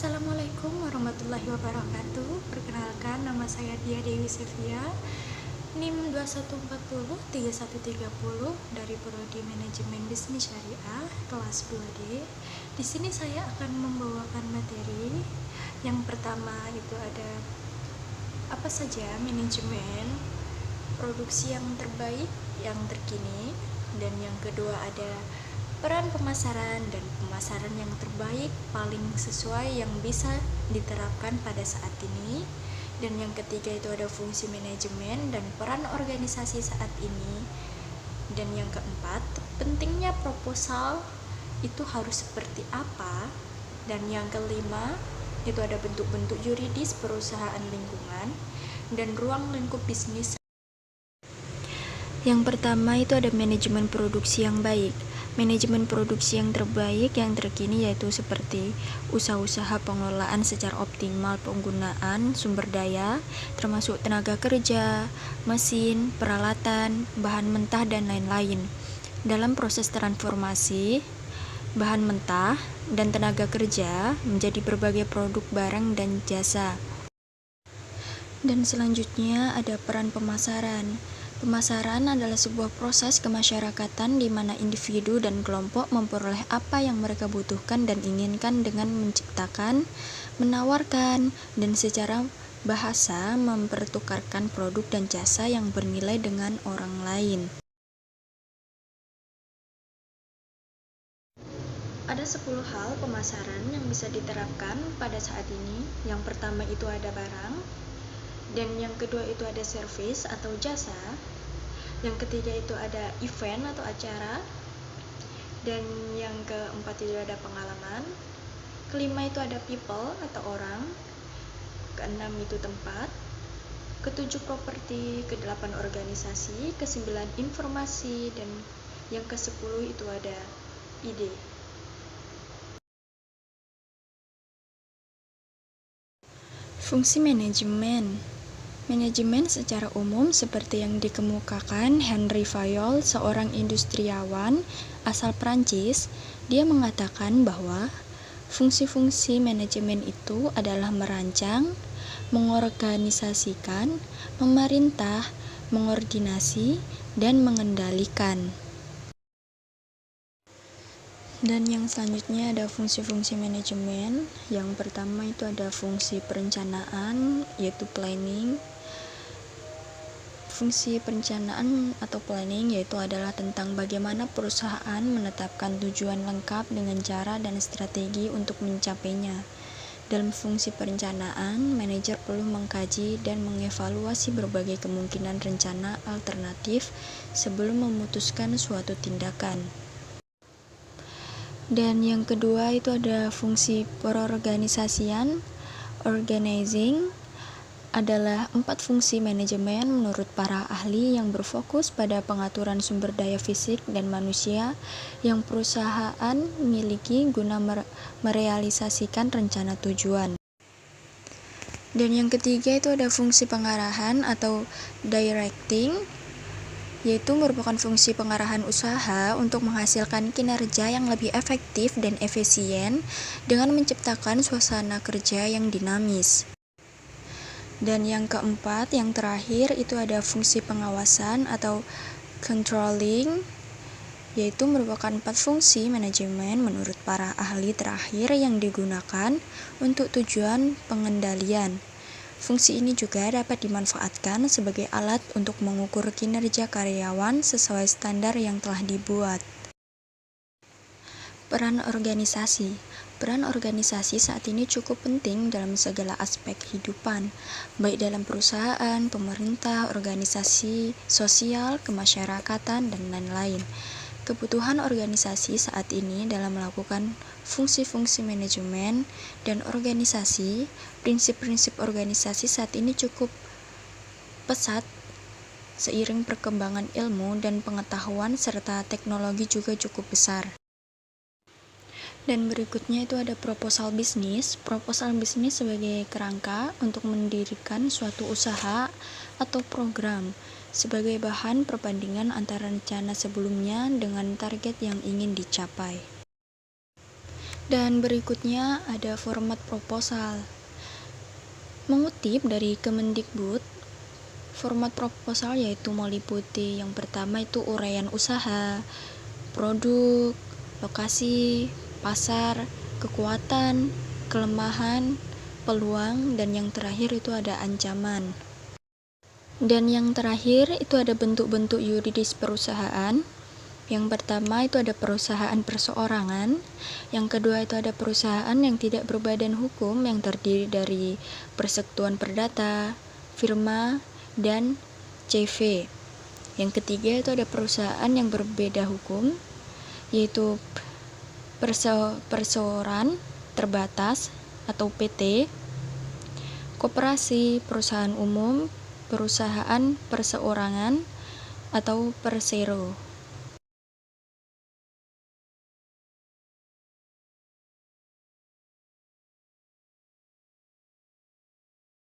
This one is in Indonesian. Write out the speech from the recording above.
Assalamualaikum warahmatullahi wabarakatuh. Perkenalkan, nama saya Dia Dewi Sevia, NIM 21403130 dari Prodi Manajemen Bisnis Syariah kelas 2D. Di sini saya akan membawakan materi. Yang pertama itu ada apa saja manajemen produksi yang terbaik, yang terkini, dan yang kedua ada peran pemasaran dan pemasaran yang terbaik paling sesuai yang bisa diterapkan pada saat ini. Dan yang ketiga itu ada fungsi manajemen dan peran organisasi saat ini. Dan yang keempat, pentingnya proposal itu harus seperti apa. Dan yang kelima itu ada bentuk-bentuk yuridis perusahaan lingkungan dan ruang lingkup bisnis. Yang pertama itu ada manajemen produksi yang baik. Manajemen produksi yang terbaik yang terkini yaitu seperti usaha-usaha pengelolaan secara optimal penggunaan sumber daya, termasuk tenaga kerja, mesin, peralatan, bahan mentah, dan lain-lain. Dalam proses transformasi, bahan mentah dan tenaga kerja menjadi berbagai produk barang dan jasa. Dan selanjutnya ada peran pemasaran. Pemasaran adalah sebuah proses kemasyarakatan di mana individu dan kelompok memperoleh apa yang mereka butuhkan dan inginkan dengan menciptakan, menawarkan, dan secara bahasa mempertukarkan produk dan jasa yang bernilai dengan orang lain. Ada 10 hal pemasaran yang bisa diterapkan pada saat ini. Yang pertama itu ada barang, dan yang kedua itu ada service atau jasa. Yang ketiga itu ada event atau acara, dan yang keempat itu ada pengalaman. Kelima itu ada people atau orang. Keenam itu tempat. Ketujuh properti. Kedelapan organisasi. Kesembilan informasi, dan yang kesepuluh itu ada ide. Fungsi manajemen. Manajemen secara umum seperti yang dikemukakan Henry Fayol, seorang industriawan asal Prancis, dia mengatakan bahwa fungsi-fungsi manajemen itu adalah merancang, mengorganisasikan, memerintah, mengordinasi, dan mengendalikan. Dan yang selanjutnya ada fungsi-fungsi manajemen. Yang pertama itu ada fungsi perencanaan, yaitu planning. Fungsi perencanaan atau planning yaitu adalah tentang bagaimana perusahaan menetapkan tujuan lengkap dengan cara dan strategi untuk mencapainya. Dalam fungsi perencanaan, manajer perlu mengkaji dan mengevaluasi berbagai kemungkinan rencana alternatif sebelum memutuskan suatu tindakan. Dan yang kedua itu ada fungsi perorganisasian. Organizing adalah 4 fungsi manajemen menurut para ahli yang berfokus pada pengaturan sumber daya fisik dan manusia yang perusahaan miliki guna merealisasikan rencana tujuan. Dan yang ketiga itu ada fungsi pengarahan atau directing, yaitu merupakan fungsi pengarahan usaha untuk menghasilkan kinerja yang lebih efektif dan efisien dengan menciptakan suasana kerja yang dinamis. Dan yang keempat, yang terakhir itu ada fungsi pengawasan atau controlling, yaitu merupakan 4 fungsi manajemen menurut para ahli terakhir yang digunakan untuk tujuan pengendalian. Fungsi ini juga dapat dimanfaatkan sebagai alat untuk mengukur kinerja karyawan sesuai standar yang telah dibuat. Peran organisasi. Peran organisasi saat ini cukup penting dalam segala aspek kehidupan, baik dalam perusahaan, pemerintah, organisasi sosial, kemasyarakatan, dan lain-lain. Kebutuhan organisasi saat ini dalam melakukan fungsi-fungsi manajemen dan organisasi, prinsip-prinsip organisasi saat ini cukup pesat seiring perkembangan ilmu dan pengetahuan serta teknologi juga cukup besar. Dan berikutnya itu ada proposal bisnis. Proposal bisnis sebagai kerangka untuk mendirikan suatu usaha atau program sebagai bahan perbandingan antara rencana sebelumnya dengan target yang ingin dicapai. Dan berikutnya ada format proposal. Mengutip dari Kemendikbud, format proposal yaitu meliputi yang pertama itu uraian usaha, produk, lokasi, pasar, kekuatan, kelemahan, peluang, dan yang terakhir itu ada ancaman. Dan yang terakhir itu ada bentuk-bentuk yuridis perusahaan. Yang pertama itu ada perusahaan perseorangan, yang kedua itu ada perusahaan yang tidak berbadan hukum yang terdiri dari persekutuan perdata, firma, dan CV. Yang ketiga itu ada perusahaan yang berbeda hukum, yaitu perseorangan terbatas atau PT, koperasi, perusahaan umum, perusahaan perseorangan, atau persero.